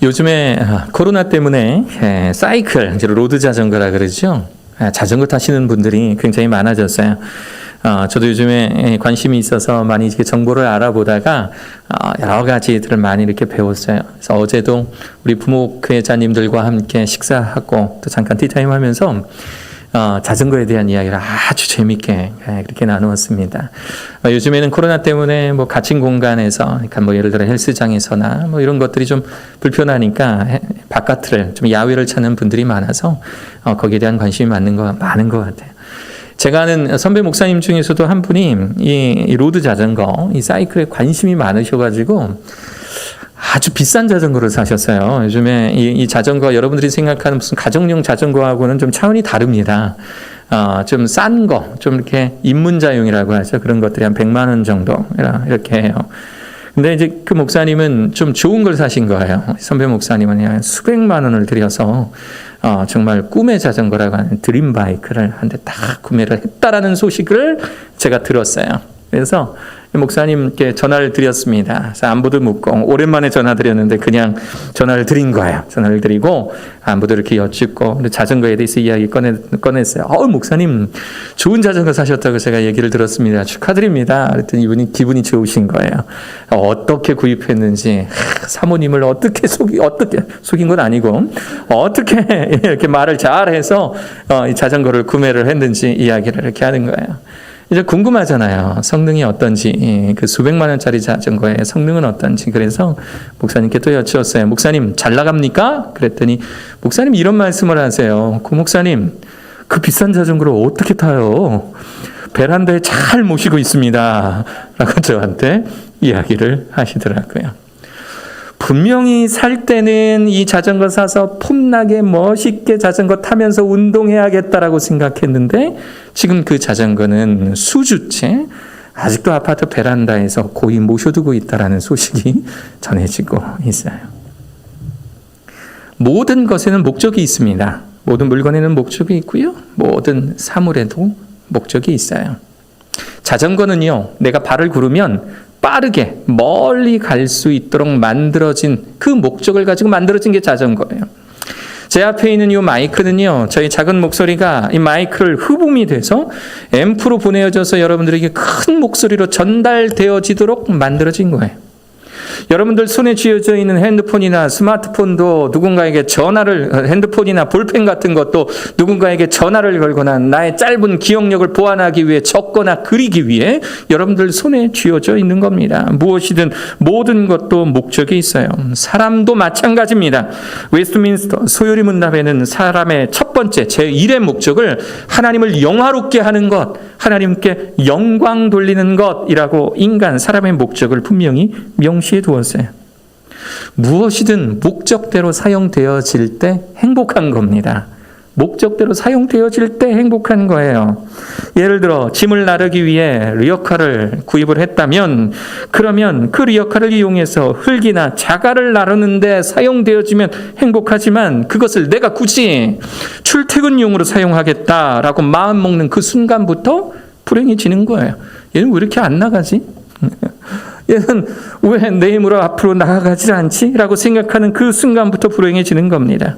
요즘에 코로나 때문에 사이클, 이제 로드 자전거라 그러죠. 자전거 타시는 분들이 굉장히 많아졌어요. 저도 요즘에 관심이 있어서 많이 이렇게 정보를 알아보다가 여러 가지들을 많이 이렇게 배웠어요. 그래서 어제도 우리 부목회장님들과 함께 식사하고 또 잠깐 티타임 하면서 자전거에 대한 이야기를 아주 재밌게 그렇게 나누었습니다. 요즘에는 코로나 때문에 뭐 갇힌 공간에서, 그러니까 뭐 예를 들어 헬스장에서나 뭐 이런 것들이 좀 불편하니까 바깥을 좀 야외를 찾는 분들이 많아서 거기에 대한 관심이 많은 것 같아요. 제가 아는 선배 목사님 중에서도 한 분이 이 로드 자전거, 이 사이클에 관심이 많으셔가지고 아주 비싼 자전거를 사셨어요. 요즘에 이 자전거 여러분들이 생각하는 무슨 가정용 자전거하고는 좀 차원이 다릅니다. 좀 싼 거, 좀 이렇게 입문자용이라고 하죠. 그런 것들이 한 100만 원 정도 이렇게 해요. 근데 이제 그 목사님은 좀 좋은 걸 사신 거예요. 선배 목사님은 수백만 원을 들여서 정말 꿈의 자전거라고 하는 드림 바이크를 한 대 딱 구매를 했다라는 소식을 제가 들었어요. 그래서 목사님께 전화를 드렸습니다. 그래서 안부도 묻고 오랜만에 전화드렸는데 그냥 전화를 드린 거예요. 전화를 드리고 안부도 이렇게 여쭙고 자전거에 대해서 이야기 꺼냈어요. 목사님 좋은 자전거 사셨다고 제가 얘기를 들었습니다. 축하드립니다. 그랬더니 이분이 기분이 좋으신 거예요. 어떻게 구입했는지 사모님을 어떻게 속인 건 아니고 어떻게 이렇게 말을 잘해서 이 자전거를 구매를 했는지 이야기를 이렇게 하는 거예요. 이제 궁금하잖아요. 성능이 어떤지, 그 수백만 원짜리 자전거의 성능은 어떤지. 그래서 목사님께 또 여쭈었어요. 목사님 잘 나갑니까? 그랬더니 목사님 이런 말씀을 하세요. 고 목사님 그 비싼 자전거를 어떻게 타요? 베란다에 잘 모시고 있습니다. 라고 저한테 이야기를 하시더라고요. 분명히 살 때는 이 자전거 사서 폼나게 멋있게 자전거 타면서 운동해야겠다라고 생각했는데 지금 그 자전거는 수주째 아직도 아파트 베란다에서 고이 모셔두고 있다라는 소식이 전해지고 있어요. 모든 것에는 목적이 있습니다. 모든 물건에는 목적이 있고요. 모든 사물에도 목적이 있어요. 자전거는요, 내가 발을 구르면 빠르게 멀리 갈 수 있도록 만들어진 그 목적을 가지고 만들어진 게 자전거예요. 제 앞에 있는 이 마이크는요, 저희 작은 목소리가 이 마이크를 흡음이 돼서 앰프로 보내어져서 여러분들에게 큰 목소리로 전달되어지도록 만들어진 거예요. 여러분들 손에 쥐어져 있는 핸드폰이나 스마트폰도 누군가에게 핸드폰이나 볼펜 같은 것도 누군가에게 전화를 걸거나 나의 짧은 기억력을 보완하기 위해 적거나 그리기 위해 여러분들 손에 쥐어져 있는 겁니다. 무엇이든 모든 것도 목적이 있어요. 사람도 마찬가지입니다. 웨스트민스터 소요리 문답에는 사람의 첫 번째 제1의 목적을 하나님을 영화롭게 하는 것, 하나님께 영광 돌리는 것이라고 사람의 목적을 분명히 명시해 두었어요. 무엇이든 목적대로 사용되어질 때 행복한 겁니다. 목적대로 사용되어질 때 행복한 거예요. 예를 들어 짐을 나르기 위해 리어카를 구입을 했다면 그러면 그 리어카를 이용해서 흙이나 자갈을 나르는 데 사용되어지면 행복하지만 그것을 내가 굳이 출퇴근용으로 사용하겠다라고 마음먹는 그 순간부터 불행해지는 거예요. 얘는 왜 이렇게 안 나가지? 얘는 왜 내 힘으로 앞으로 나아가지 않지? 라고 생각하는 그 순간부터 불행해지는 겁니다.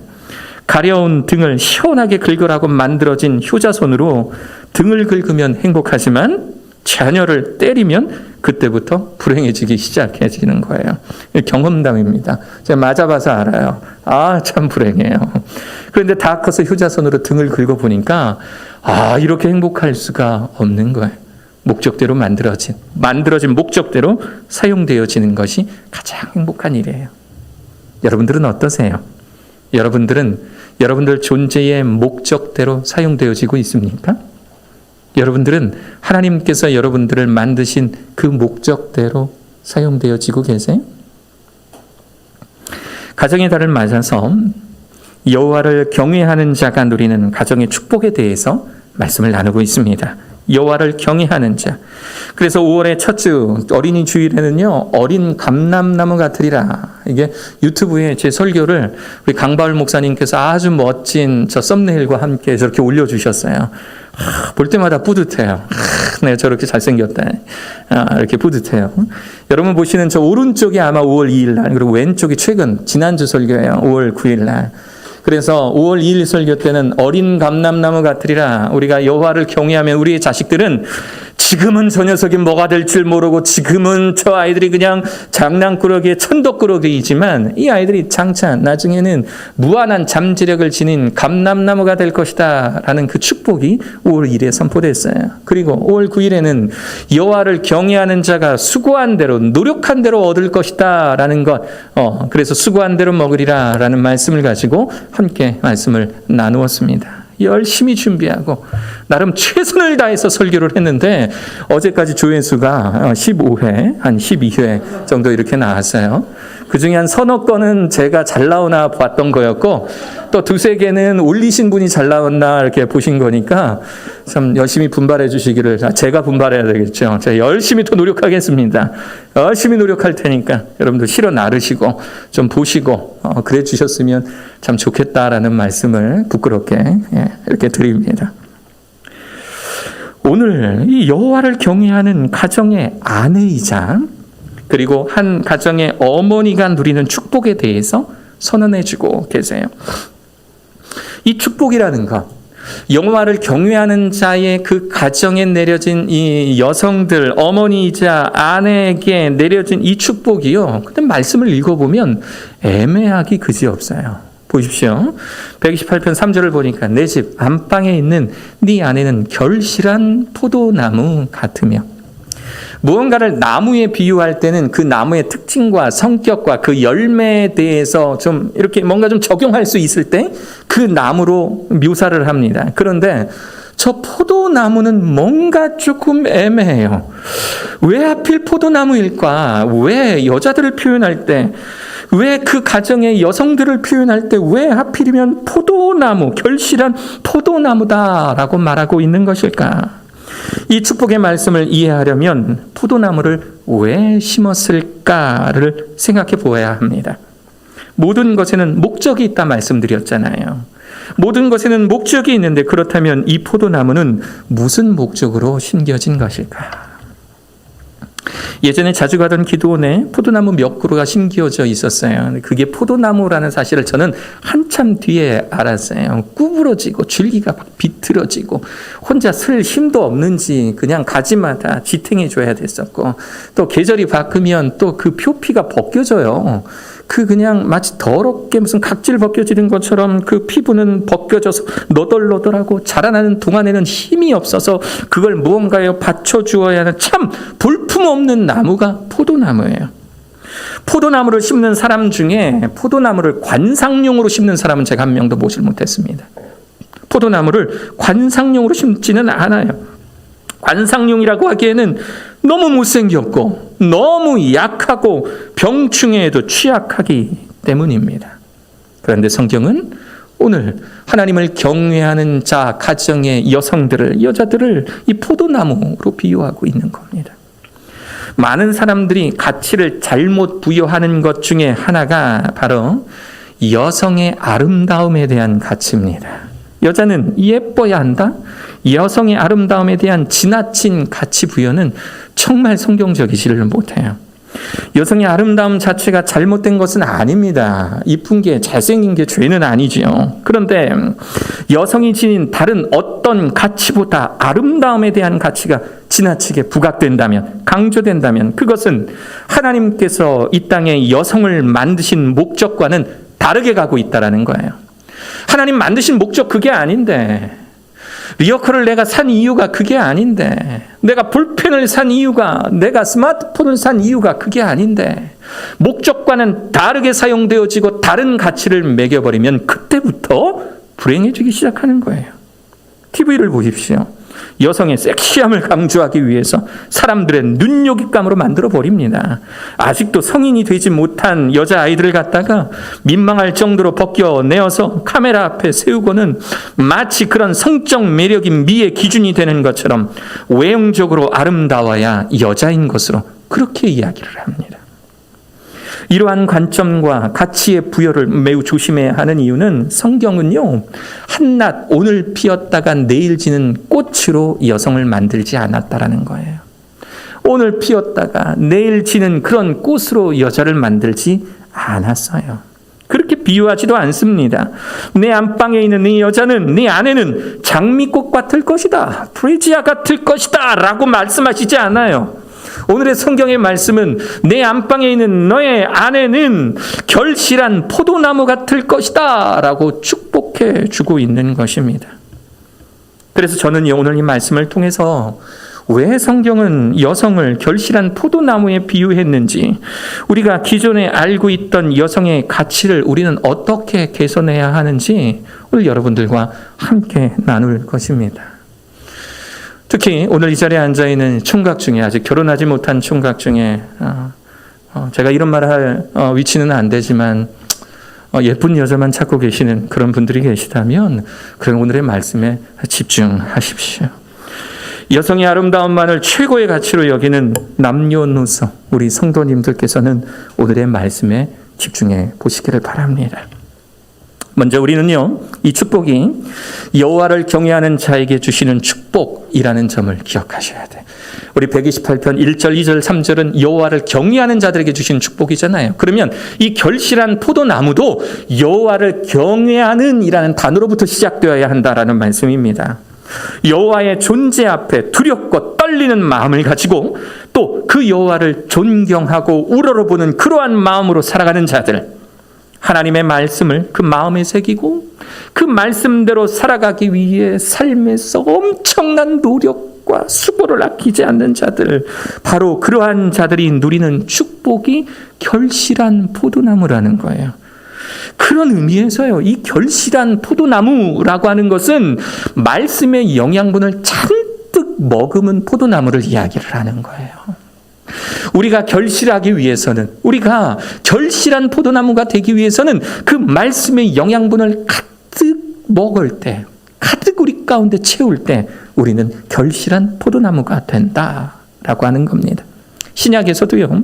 가려운 등을 시원하게 긁으라고 만들어진 효자손으로 등을 긁으면 행복하지만 자녀를 때리면 그때부터 불행해지기 시작해지는 거예요. 경험담입니다. 제가 맞아봐서 알아요. 참 불행해요. 그런데 다 커서 효자손으로 등을 긁어보니까 이렇게 행복할 수가 없는 거예요. 목적대로 만들어진 목적대로 사용되어지는 것이 가장 행복한 일이에요. 여러분들은 어떠세요? 여러분들 존재의 목적대로 사용되어지고 있습니까? 여러분들은 하나님께서 여러분들을 만드신 그 목적대로 사용되어지고 계세요? 가정의 달을 맞아서 여호와를 경외하는 자가 누리는 가정의 축복에 대해서 말씀을 나누고 있습니다. 여호와를 경외하는 자. 그래서 5월의 첫 주 어린이 주일에는요, 어린 감람나무 같으리라. 이게 유튜브에 제 설교를 우리 강바울 목사님께서 아주 멋진 저 썸네일과 함께 저렇게 올려주셨어요. 볼 때마다 뿌듯해요. 내가 저렇게 잘생겼다. 이렇게 뿌듯해요. 여러분 보시는 저 오른쪽이 아마 5월 2일 날, 그리고 왼쪽이 최근 지난주 설교예요. 5월 9일 날. 그래서 5월 2일 설교 때는 어린 감람나무 같으리라. 우리가 여호와를 경외하면 우리의 자식들은 지금은 저 녀석이 뭐가 될 줄 모르고 지금은 저 아이들이 그냥 장난꾸러기에 천덕꾸러기이지만 이 아이들이 장차 나중에는 무한한 잠재력을 지닌 감람나무가 될 것이다 라는 그 축복이 5월 1일에 선포됐어요. 그리고 5월 9일에는 여호와를 경외하는 자가 수고한 대로 노력한 대로 얻을 것이다 라는 것, 그래서 수고한 대로 먹으리라 라는 말씀을 가지고 함께 말씀을 나누었습니다. 열심히 준비하고 나름 최선을 다해서 설교를 했는데 어제까지 조회수가 15회, 한 12회 정도 이렇게 나왔어요. 그중에 한 서너 건은 제가 잘 나오나 봤던 거였고 또 두세 개는 올리신 분이 잘 나왔나 이렇게 보신 거니까 참 열심히 분발해 주시기를, 제가 분발해야 되겠죠. 제가 열심히 또 노력하겠습니다. 열심히 노력할 테니까 여러분들 실어 나르시고 좀 보시고 그래 주셨으면 참 좋겠다라는 말씀을 부끄럽게 이렇게 드립니다. 오늘 이 여호와를 경외하는 가정의 아내이자 그리고 한 가정의 어머니가 누리는 축복에 대해서 선언해 주고 계세요. 이 축복이라는 것, 여호와를 경외하는 자의 그 가정에 내려진 이 여성들, 어머니이자 아내에게 내려진 이 축복이요. 근데 말씀을 읽어보면 애매하기 그지없어요. 보십시오. 128편 3절을 보니까 내 집 안방에 있는 네 아내는 결실한 포도나무 같으며, 무언가를 나무에 비유할 때는 그 나무의 특징과 성격과 그 열매에 대해서 좀 이렇게 뭔가 좀 적용할 수 있을 때 그 나무로 묘사를 합니다. 그런데 저 포도나무는 뭔가 조금 애매해요. 왜 하필 포도나무일까? 왜 여자들을 표현할 때, 왜 그 가정의 여성들을 표현할 때 왜 하필이면 포도나무, 결실한 포도나무다라고 말하고 있는 것일까? 이 축복의 말씀을 이해하려면 포도나무를 왜 심었을까를 생각해 보아야 합니다. 모든 것에는 목적이 있다 말씀드렸잖아요. 모든 것에는 목적이 있는데 그렇다면 이 포도나무는 무슨 목적으로 심겨진 것일까? 예전에 자주 가던 기도원에 포도나무 몇 그루가 심겨져 있었어요. 그게 포도나무라는 사실을 저는 한참 뒤에 알았어요. 구부러지고 줄기가 막 비틀어지고 혼자 쓸 힘도 없는지 그냥 가지마다 지탱해 줘야 됐었고, 또 계절이 바뀌면 또 그 표피가 벗겨져요. 그냥 마치 더럽게 무슨 각질 벗겨지는 것처럼 그 피부는 벗겨져서 너덜너덜하고 자라나는 동안에는 힘이 없어서 그걸 무언가에 받쳐주어야 하는 참 볼품없는 나무가 포도나무예요. 포도나무를 심는 사람 중에 포도나무를 관상용으로 심는 사람은 제가 한 명도 보질 못했습니다. 포도나무를 관상용으로 심지는 않아요. 관상용이라고 하기에는 너무 못생겼고 너무 약하고 병충해에도 취약하기 때문입니다. 그런데 성경은 오늘 하나님을 경외하는 자, 가정의 여성들을, 여자들을 이 포도나무로 비유하고 있는 겁니다. 많은 사람들이 가치를 잘못 부여하는 것 중에 하나가 바로 여성의 아름다움에 대한 가치입니다. 여자는 예뻐야 한다? 여성의 아름다움에 대한 지나친 가치 부여는 정말 성경적이지를 못해요. 여성의 아름다움 자체가 잘못된 것은 아닙니다. 이쁜 게, 잘생긴 게 죄는 아니지요. 그런데 여성이 지닌 다른 어떤 가치보다 아름다움에 대한 가치가 지나치게 부각된다면, 강조된다면 그것은 하나님께서 이 땅에 여성을 만드신 목적과는 다르게 가고 있다는 거예요. 하나님 만드신 목적 그게 아닌데, 리어커를 내가 산 이유가 그게 아닌데, 내가 볼펜을 산 이유가, 내가 스마트폰을 산 이유가 그게 아닌데, 목적과는 다르게 사용되어지고 다른 가치를 매겨버리면 그때부터 불행해지기 시작하는 거예요. TV를 보십시오. 여성의 섹시함을 강조하기 위해서 사람들의 눈요깃감으로 만들어 버립니다. 아직도 성인이 되지 못한 여자아이들을 갖다가 민망할 정도로 벗겨내어서 카메라 앞에 세우고는 마치 그런 성적 매력이 미의 기준이 되는 것처럼 외형적으로 아름다워야 여자인 것으로 그렇게 이야기를 합니다. 이러한 관점과 가치의 부여를 매우 조심해야 하는 이유는 성경은요, 한낱 오늘 피었다가 내일 지는 꽃으로 여성을 만들지 않았다라는 거예요. 오늘 피었다가 내일 지는 그런 꽃으로 여자를 만들지 않았어요. 그렇게 비유하지도 않습니다. 내 안방에 있는 네 여자는, 네 아내는 장미꽃 같을 것이다, 프레지아 같을 것이다 라고 말씀하시지 않아요. 오늘의 성경의 말씀은 내 안방에 있는 너의 아내는 결실한 포도나무 같을 것이다 라고 축복해 주고 있는 것입니다. 그래서 저는 오늘 이 말씀을 통해서 왜 성경은 여성을 결실한 포도나무에 비유했는지, 우리가 기존에 알고 있던 여성의 가치를 우리는 어떻게 개선해야 하는지 오늘 여러분들과 함께 나눌 것입니다. 특히 오늘 이 자리에 앉아있는 총각 중에, 아직 결혼하지 못한 총각 중에 제가 이런 말을 할 위치는 안 되지만 예쁜 여자만 찾고 계시는 그런 분들이 계시다면 그럼 오늘의 말씀에 집중하십시오. 여성의 아름다움만을 최고의 가치로 여기는 남녀노소 우리 성도님들께서는 오늘의 말씀에 집중해 보시기를 바랍니다. 먼저 우리는요, 이 축복이 여호와를 경외하는 자에게 주시는 축복이라는 점을 기억하셔야 돼요. 우리 128편 1절, 2절, 3절은 여호와를 경외하는 자들에게 주시는 축복이잖아요. 그러면 이 결실한 포도나무도 여호와를 경외하는 이라는 단어로부터 시작되어야 한다라는 말씀입니다. 여호와의 존재 앞에 두렵고 떨리는 마음을 가지고 또 그 여호와를 존경하고 우러러보는 그러한 마음으로 살아가는 자들, 하나님의 말씀을 그 마음에 새기고 그 말씀대로 살아가기 위해 삶에서 엄청난 노력과 수고를 아끼지 않는 자들, 바로 그러한 자들이 누리는 축복이 결실한 포도나무라는 거예요. 그런 의미에서요, 이 결실한 포도나무라고 하는 것은 말씀의 영양분을 잔뜩 머금은 포도나무를 이야기를 하는 거예요. 우리가 결실하기 위해서는, 우리가 결실한 포도나무가 되기 위해서는 그 말씀의 영양분을 가득 먹을 때, 가득 우리 가운데 채울 때 우리는 결실한 포도나무가 된다라고 하는 겁니다. 신약에서도요,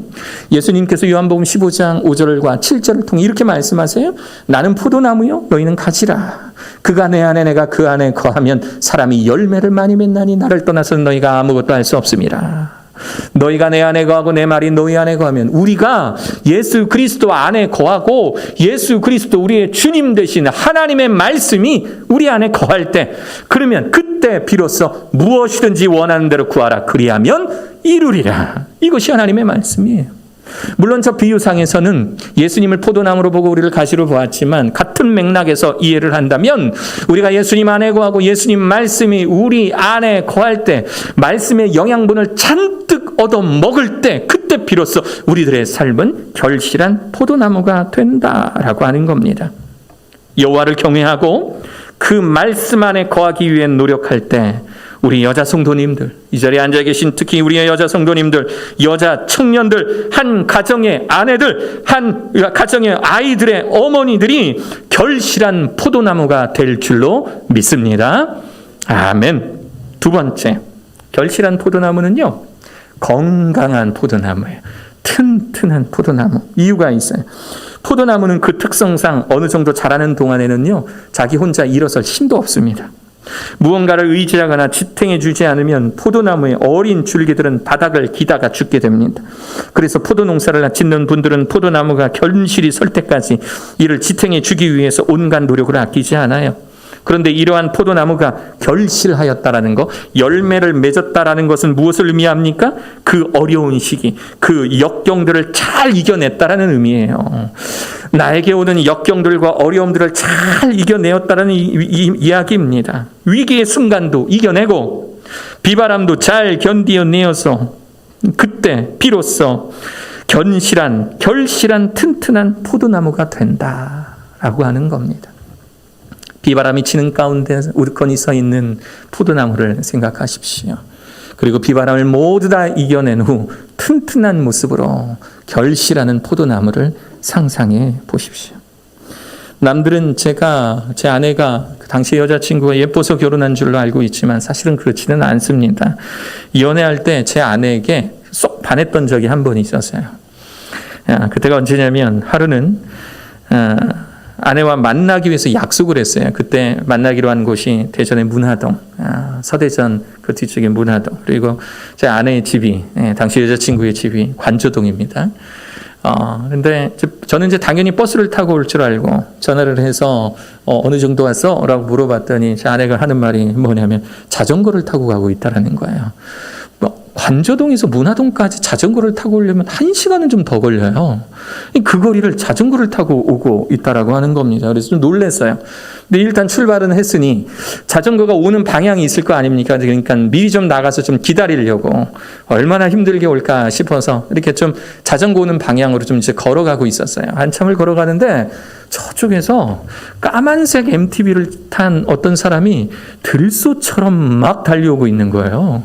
예수님께서 요한복음 15장 5절과 7절을 통해 이렇게 말씀하세요. 나는 포도나무요, 너희는 가지라. 그가 내 안에 내가 그 안에 거하면 사람이 열매를 많이 맺나니 나를 떠나서는 너희가 아무것도 할 수 없음이라. 너희가 내 안에 거하고 내 말이 너희 안에 거하면, 우리가 예수 그리스도 안에 거하고 예수 그리스도 우리의 주님 되신 하나님의 말씀이 우리 안에 거할 때, 그러면 그때 비로소 무엇이든지 원하는 대로 구하라 그리하면 이루리라. 이것이 하나님의 말씀이에요. 물론 저 비유상에서는 예수님을 포도나무로 보고 우리를 가시로 보았지만, 같은 맥락에서 이해를 한다면 우리가 예수님 안에 거하고 예수님 말씀이 우리 안에 거할 때, 말씀의 영양분을 잔뜩 얻어 먹을 때, 그때 비로소 우리들의 삶은 결실한 포도나무가 된다라고 하는 겁니다. 여호와를 경외하고 그 말씀 안에 거하기 위해 노력할 때 우리 여자 성도님들, 이 자리에 앉아 계신 특히 우리의 여자 성도님들, 여자 청년들, 한 가정의 아내들, 한 가정의 아이들의 어머니들이 결실한 포도나무가 될 줄로 믿습니다. 아멘. 두 번째, 결실한 포도나무는요, 건강한 포도나무예요. 튼튼한 포도나무. 이유가 있어요. 포도나무는 그 특성상 어느 정도 자라는 동안에는요, 자기 혼자 일어설 힘도 없습니다. 무언가를 의지하거나 지탱해 주지 않으면 포도나무의 어린 줄기들은 바닥을 기다가 죽게 됩니다. 그래서 포도 농사를 짓는 분들은 포도나무가 결실이 설 때까지 이를 지탱해 주기 위해서 온갖 노력을 아끼지 않아요. 그런데 이러한 포도나무가 결실하였다라는 것, 열매를 맺었다라는 것은 무엇을 의미합니까? 그 어려운 시기, 그 역경들을 잘 이겨냈다라는 의미예요. 나에게 오는 역경들과 어려움들을 잘 이겨내었다라는 이야기입니다. 위기의 순간도 이겨내고 비바람도 잘 견디어내어서 그때 비로소 결실한 튼튼한 포도나무가 된다라고 하는 겁니다. 비바람이 치는 가운데 우르커니 서 있는 포도나무를 생각하십시오. 그리고 비바람을 모두 다 이겨낸 후 튼튼한 모습으로 결실하는 포도나무를 상상해 보십시오. 남들은 제 아내가 당시 여자친구가 예뻐서 결혼한 줄로 알고 있지만 사실은 그렇지는 않습니다. 연애할 때 제 아내에게 쏙 반했던 적이 한 번 있었어요. 그때가 언제냐면 하루는 아내와 만나기 위해서 약속을 했어요. 그때 만나기로 한 곳이 대전의 문화동, 서대전 그 뒤쪽에 문화동, 그리고 제 아내의 집이, 당시 여자친구의 집이 관저동입니다. 근데 저는 이제 당연히 버스를 타고 올 줄 알고 전화를 해서 어느 정도 왔어? 라고 물어봤더니 제 아내가 하는 말이 뭐냐면 자전거를 타고 가고 있다라는 거예요. 관저동에서 문화동까지 자전거를 타고 오려면 1시간은 좀 더 걸려요. 그 거리를 자전거를 타고 오고 있다라고 하는 겁니다. 그래서 좀 놀랐어요. 근데 일단 출발은 했으니 자전거가 오는 방향이 있을 거 아닙니까? 그러니까 미리 좀 나가서 좀 기다리려고 얼마나 힘들게 올까 싶어서 이렇게 좀 자전거 오는 방향으로 좀 이제 걸어가고 있었어요. 한참을 걸어가는데 저쪽에서 까만색 MTB를 탄 어떤 사람이 들소처럼 막 달려오고 있는 거예요.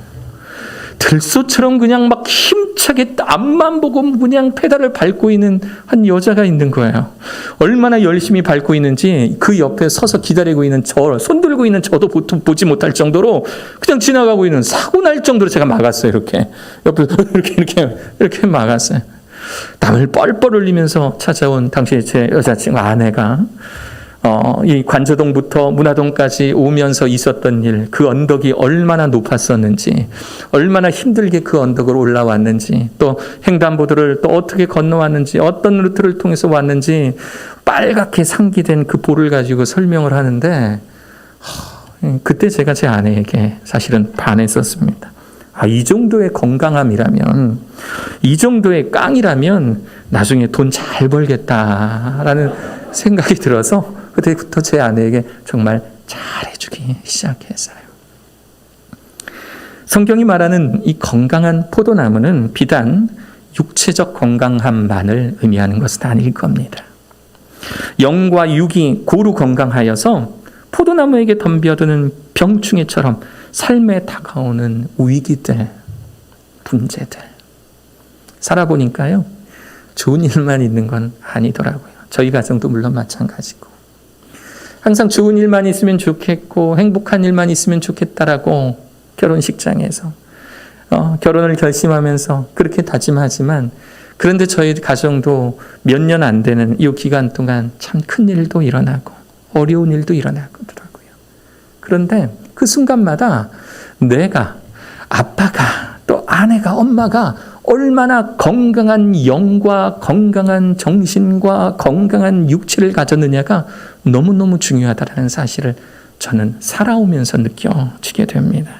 들소처럼 그냥 막 힘차게 앞만 보고 그냥 페달을 밟고 있는 한 여자가 있는 거예요. 얼마나 열심히 밟고 있는지 그 옆에 서서 기다리고 있는 손 들고 있는 저도 보통 보지 못할 정도로 그냥 지나가고 있는, 사고 날 정도로 제가 막았어요. 이렇게 옆에서 이렇게 막았어요. 땀을 뻘뻘 흘리면서 찾아온 당시 제 여자친구 아내가 이 관저동부터 문화동까지 오면서 있었던 일, 그 언덕이 얼마나 높았었는지, 얼마나 힘들게 그 언덕을 올라왔는지, 또 횡단보도를 또 어떻게 건너왔는지, 어떤 루트를 통해서 왔는지 빨갛게 상기된 그 볼을 가지고 설명을 하는데 그때 제가 제 아내에게 사실은 반했었습니다. 이 정도의 건강함이라면, 이 정도의 깡이라면 나중에 돈 잘 벌겠다라는 생각이 들어서 그때부터 제 아내에게 정말 잘해주기 시작했어요. 성경이 말하는 이 건강한 포도나무는 비단 육체적 건강함만을 의미하는 것은 아닐 겁니다. 영과 육이 고루 건강하여서 포도나무에게 덤벼드는 병충해처럼 삶에 다가오는 위기들, 문제들 살아보니까요, 좋은 일만 있는 건 아니더라고요. 저희 가정도 물론 마찬가지고, 항상 좋은 일만 있으면 좋겠고 행복한 일만 있으면 좋겠다라고 결혼식장에서 결혼을 결심하면서 그렇게 다짐하지만, 그런데 저희 가정도 몇 년 안 되는 이 기간 동안 참 큰 일도 일어나고 어려운 일도 일어나더라고요. 그런데 그 순간마다 내가, 아빠가, 또 아내가, 엄마가 얼마나 건강한 영과 건강한 정신과 건강한 육체를 가졌느냐가 너무너무 중요하다는 사실을 저는 살아오면서 느껴지게 됩니다.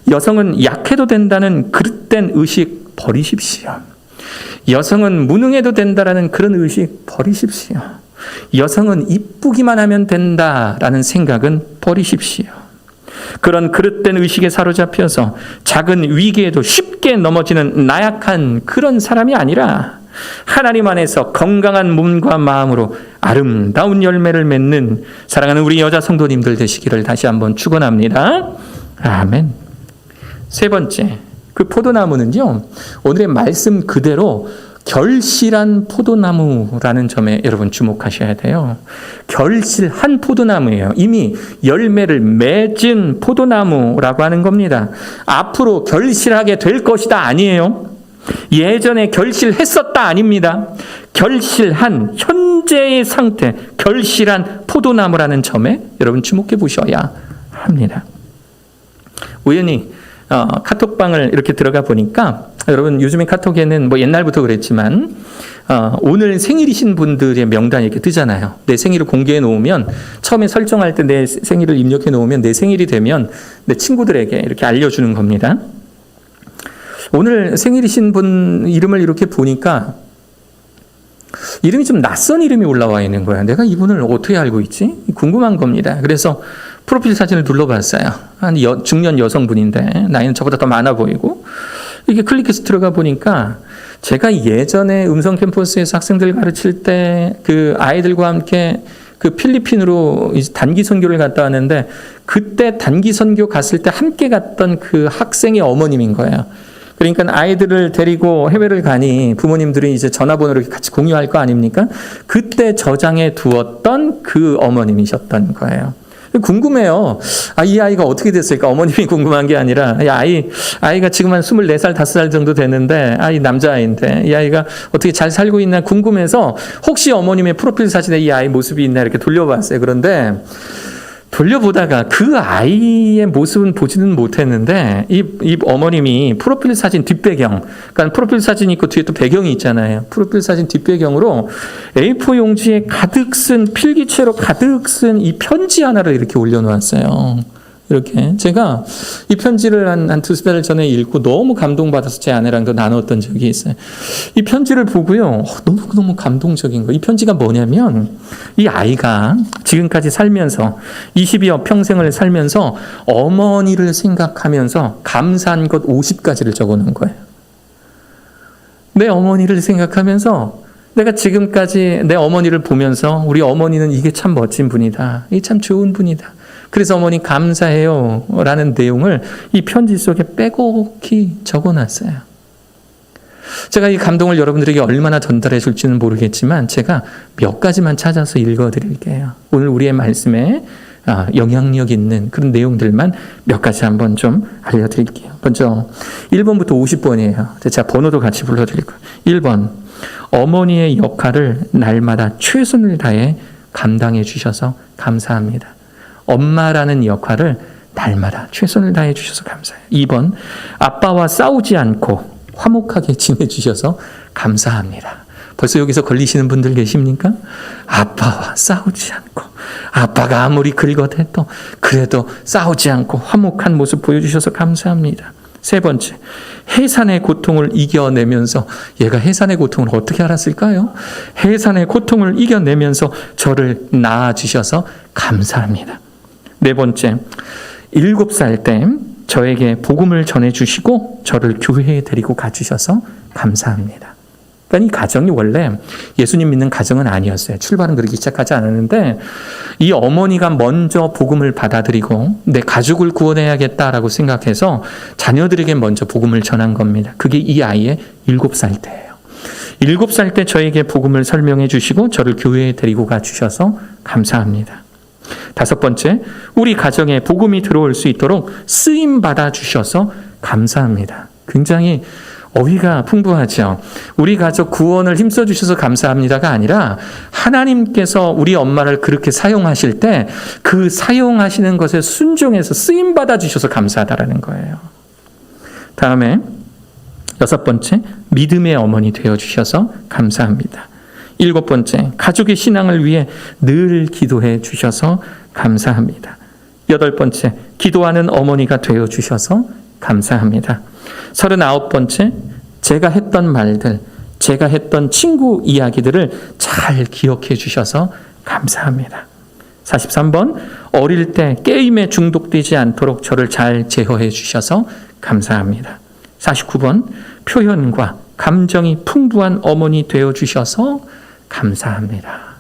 여성은 약해도 된다는 그릇된 의식 버리십시오. 여성은 무능해도 된다라는 그런 의식 버리십시오. 여성은 이쁘기만 하면 된다라는 생각은 버리십시오. 그런 그릇된 의식에 사로잡혀서 작은 위기에도 쉽게 넘어지는 나약한 그런 사람이 아니라 하나님 안에서 건강한 몸과 마음으로 아름다운 열매를 맺는 사랑하는 우리 여자 성도님들 되시기를 다시 한번 축원합니다. 아멘. 세 번째, 그 포도나무는요, 오늘의 말씀 그대로 결실한 포도나무라는 점에 여러분 주목하셔야 돼요. 결실한 포도나무예요. 이미 열매를 맺은 포도나무라고 하는 겁니다. 앞으로 결실하게 될 것이다 아니에요. 예전에 결실했었다 아닙니다. 결실한 현재의 상태, 결실한 포도나무라는 점에 여러분 주목해 보셔야 합니다. 우연히 카톡방을 이렇게 들어가 보니까, 여러분 요즘에 카톡에는 뭐 옛날부터 그랬지만 오늘 생일이신 분들의 명단이 이렇게 뜨잖아요. 내 생일을 공개해 놓으면, 처음에 설정할 때 내 생일을 입력해 놓으면 내 생일이 되면 내 친구들에게 이렇게 알려주는 겁니다. 오늘 생일이신 분 이름을 이렇게 보니까 이름이 좀 낯선 이름이 올라와 있는 거야. 내가 이분을 어떻게 알고 있지? 궁금한 겁니다. 그래서 프로필 사진을 둘러봤어요. 한 중년 여성분인데 나이는 저보다 더 많아 보이고, 이게 클릭해서 들어가 보니까 제가 예전에 음성 캠퍼스에서 학생들 가르칠 때 그 아이들과 함께 그 필리핀으로 이제 단기 선교를 갔다 왔는데 그때 단기 선교 갔을 때 함께 갔던 그 학생의 어머님인 거예요. 그러니까 아이들을 데리고 해외를 가니 부모님들이 이제 전화번호를 같이 공유할 거 아닙니까? 그때 저장해 두었던 그 어머님이셨던 거예요. 궁금해요. 이 아이가 어떻게 됐을까? 어머님이 궁금한 게 아니라, 아이가 지금 한 24살, 5살 정도 되는데, 남자아이인데, 이 아이가 어떻게 잘 살고 있나 궁금해서, 혹시 어머님의 프로필 사진에 이 아이 모습이 있나 이렇게 돌려봤어요. 그런데, 돌려보다가 그 아이의 모습은 보지는 못했는데 이 어머님이 프로필 사진 뒷배경, 그러니까 프로필 사진이 있고 뒤에 또 배경이 있잖아요. 프로필 사진 뒷배경으로 A4 용지에 가득 쓴 필기체로 가득 쓴 이 편지 하나를 이렇게 올려놓았어요. 이렇게 제가 이 편지를 한 두세 달 전에 읽고 너무 감동받아서 제 아내랑도 나눴던 적이 있어요. 이 편지를 보고요, 너무 감동적인 거예요. 이 편지가 뭐냐면 이 아이가 지금까지 살면서 20여 평생을 살면서 어머니를 생각하면서 감사한 것 50가지를 적어놓은 거예요. 내 어머니를 생각하면서 내가 지금까지 내 어머니를 보면서 우리 어머니는 이게 참 멋진 분이다. 이게 참 좋은 분이다. 그래서 어머니 감사해요 라는 내용을 이 편지 속에 빼곡히 적어놨어요. 제가 이 감동을 여러분들에게 얼마나 전달해 줄지는 모르겠지만 제가 몇 가지만 찾아서 읽어드릴게요. 오늘 우리의 말씀에 영향력 있는 그런 내용들만 몇 가지 한번 좀 알려드릴게요. 먼저 1번부터 50번이에요. 제가 번호도 같이 불러드릴 거예요. 1번, 어머니의 역할을 날마다 최선을 다해 감당해 주셔서 감사합니다. 엄마라는 역할을 날마다 최선을 다해 주셔서 감사해요. 2번, 아빠와 싸우지 않고 화목하게 지내주셔서 감사합니다. 벌써 여기서 걸리시는 분들 계십니까? 아빠와 싸우지 않고, 아빠가 아무리 긁어대도 그래도 싸우지 않고 화목한 모습 보여주셔서 감사합니다. 3번째, 해산의 고통을 이겨내면서, 얘가 해산의 고통을 어떻게 알았을까요? 해산의 고통을 이겨내면서 저를 낳아주셔서 감사합니다. 4번째, 7살 때 저에게 복음을 전해주시고 저를 교회에 데리고 가주셔서 감사합니다. 그러니까 이 가정이 원래 예수님 믿는 가정은 아니었어요. 출발은 그렇게 시작하지 않았는데 이 어머니가 먼저 복음을 받아들이고 내 가족을 구원해야겠다라고 생각해서 자녀들에게 먼저 복음을 전한 겁니다. 그게 이 아이의 7살 때예요. 7살 때 저에게 복음을 설명해 주시고 저를 교회에 데리고 가주셔서 감사합니다. 5번째, 우리 가정에 복음이 들어올 수 있도록 쓰임 받아 주셔서 감사합니다. 굉장히 어휘가 풍부하죠. 우리 가족 구원을 힘써 주셔서 감사합니다가 아니라 하나님께서 우리 엄마를 그렇게 사용하실 때 그 사용하시는 것에 순종해서 쓰임 받아 주셔서 감사하다라는 거예요. 다음에 6번째, 믿음의 어머니 되어 주셔서 감사합니다. 7번째, 가족의 신앙을 위해 늘 기도해 주셔서 감사합니다. 8번째, 기도하는 어머니가 되어 주셔서 감사합니다. 39번째, 제가 했던 말들, 제가 했던 친구 이야기들을 잘 기억해 주셔서 감사합니다. 43번, 어릴 때 게임에 중독되지 않도록 저를 잘 제어해 주셔서 감사합니다. 49번, 표현과 감정이 풍부한 어머니 되어 주셔서 감사합니다.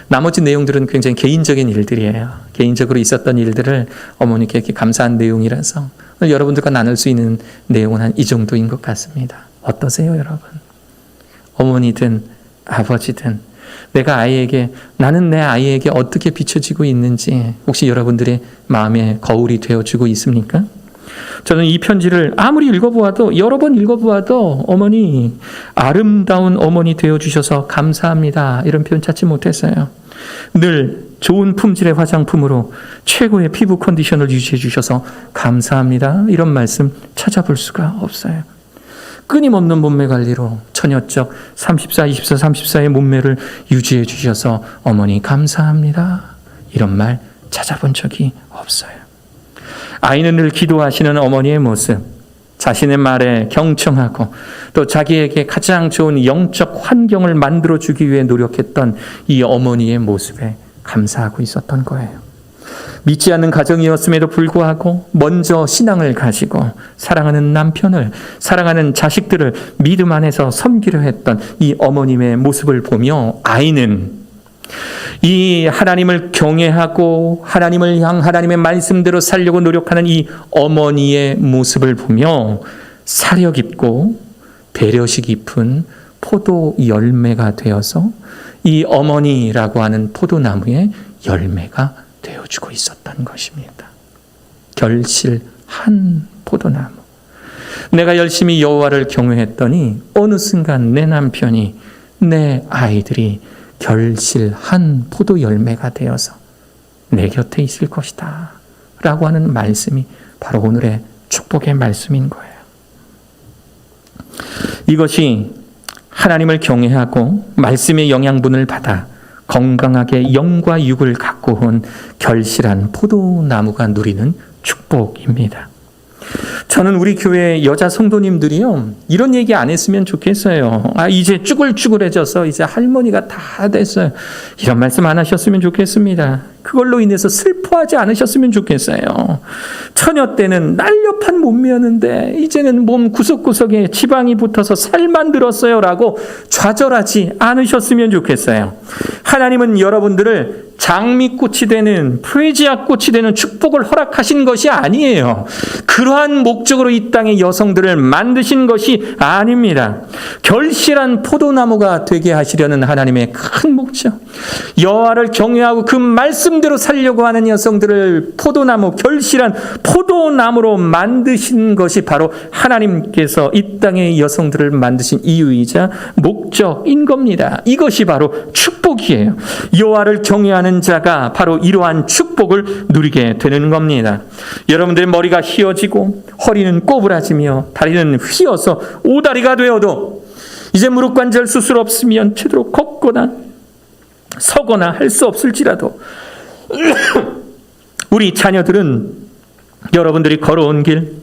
나머지 내용들은 굉장히 개인적인 일들이에요. 개인적으로 있었던 일들을 어머니께 이렇게 감사한 내용이라서 오늘 여러분들과 나눌 수 있는 내용은 한 이 정도인 것 같습니다. 어떠세요, 여러분? 어머니든 아버지든 나는 내 아이에게 어떻게 비춰지고 있는지 혹시 여러분들의 마음의 거울이 되어주고 있습니까? 저는 이 편지를 아무리 읽어보아도 여러 번 읽어보아도 어머니, 아름다운 어머니 되어주셔서 감사합니다. 이런 표현 찾지 못했어요. 늘 좋은 품질의 화장품으로 최고의 피부 컨디션을 유지해 주셔서 감사합니다. 이런 말씀 찾아볼 수가 없어요. 끊임없는 몸매 관리로 처녀적 34, 24, 34의 몸매를 유지해 주셔서 어머니 감사합니다. 이런 말 찾아본 적이 없어요. 아이는 늘 기도하시는 어머니의 모습, 자신의 말에 경청하고 또 자기에게 가장 좋은 영적 환경을 만들어주기 위해 노력했던 이 어머니의 모습에 감사하고 있었던 거예요. 믿지 않는 가정이었음에도 불구하고 먼저 신앙을 가지고 사랑하는 남편을, 사랑하는 자식들을 믿음 안에서 섬기려 했던 이 어머님의 모습을 보며 아이는 이 하나님을 경외하고 하나님을 하나님의 말씀대로 살려고 노력하는 이 어머니의 모습을 보며 사려 깊고 배려시 깊은 포도 열매가 되어서 이 어머니라고 하는 포도나무의 열매가 되어주고 있었던 것입니다. 결실한 포도나무. 내가 열심히 여호와를 경외했더니 어느 순간 내 남편이, 내 아이들이 결실한 포도 열매가 되어서 내 곁에 있을 것이다 라고 하는 말씀이 바로 오늘의 축복의 말씀인 거예요. 이것이 하나님을 경외하고 말씀의 영양분을 받아 건강하게 영과 육을 갖고 온 결실한 포도나무가 누리는 축복입니다. 저는 우리 교회 여자 성도님들이요, 이런 얘기 안 했으면 좋겠어요. 이제 쭈글쭈글해져서 이제 할머니가 다 됐어요. 이런 말씀 안 하셨으면 좋겠습니다. 그걸로 인해서 슬퍼하지 않으셨으면 좋겠어요. 처녀 때는 날렵한 몸매였는데 이제는 몸 구석구석에 지방이 붙어서 살만 들었어요 라고 좌절하지 않으셨으면 좋겠어요. 하나님은 여러분들을 장미꽃이 되는, 프레지아 꽃이 되는 축복을 허락하신 것이 아니에요. 그러한 목적으로 이 땅의 여성들을 만드신 것이 아닙니다. 결실한 포도나무가 되게 하시려는 하나님의 큰 목적, 여호와를 경외하고 그 말씀대로 살려고 하는 여성들을 포도나무, 결실한 포도나무로 만드신 것이 바로 하나님께서 이 땅의 여성들을 만드신 이유이자 목적인 겁니다. 이것이 바로 축복이에요. 여호와를 경외하는 자가 바로 이러한 축복을 누리게 되는 겁니다. 여러분들의 머리가 휘어지고 허리는 꼬부라지며 다리는 휘어서 오다리가 되어도 이제 무릎관절 수술 없으면 제대로 걷거나 서거나 할 수 없을지라도 우리 자녀들은 여러분들이 걸어온 길,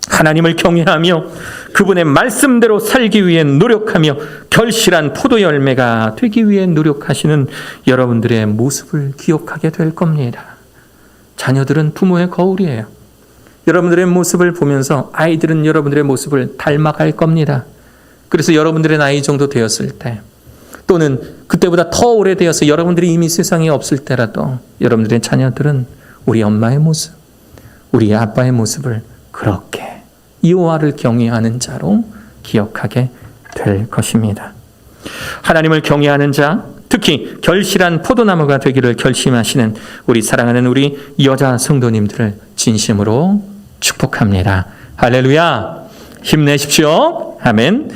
하나님을 경외하며 그분의 말씀대로 살기 위해 노력하며 결실한 포도 열매가 되기 위해 노력하시는 여러분들의 모습을 기억하게 될 겁니다. 자녀들은 부모의 거울이에요. 여러분들의 모습을 보면서 아이들은 여러분들의 모습을 닮아갈 겁니다. 그래서 여러분들의 나이 정도 되었을 때, 또는 그때보다 더 오래되어서 여러분들이 이미 세상에 없을 때라도 여러분들의 자녀들은 우리 엄마의 모습, 우리 아빠의 모습을 그렇게 여호와를 경외하는 자로 기억하게 될 것입니다. 하나님을 경외하는 자, 특히 결실한 포도나무가 되기를 결심하시는 우리 사랑하는 우리 여자 성도님들을 진심으로 축복합니다. 할렐루야! 힘내십시오. 아멘.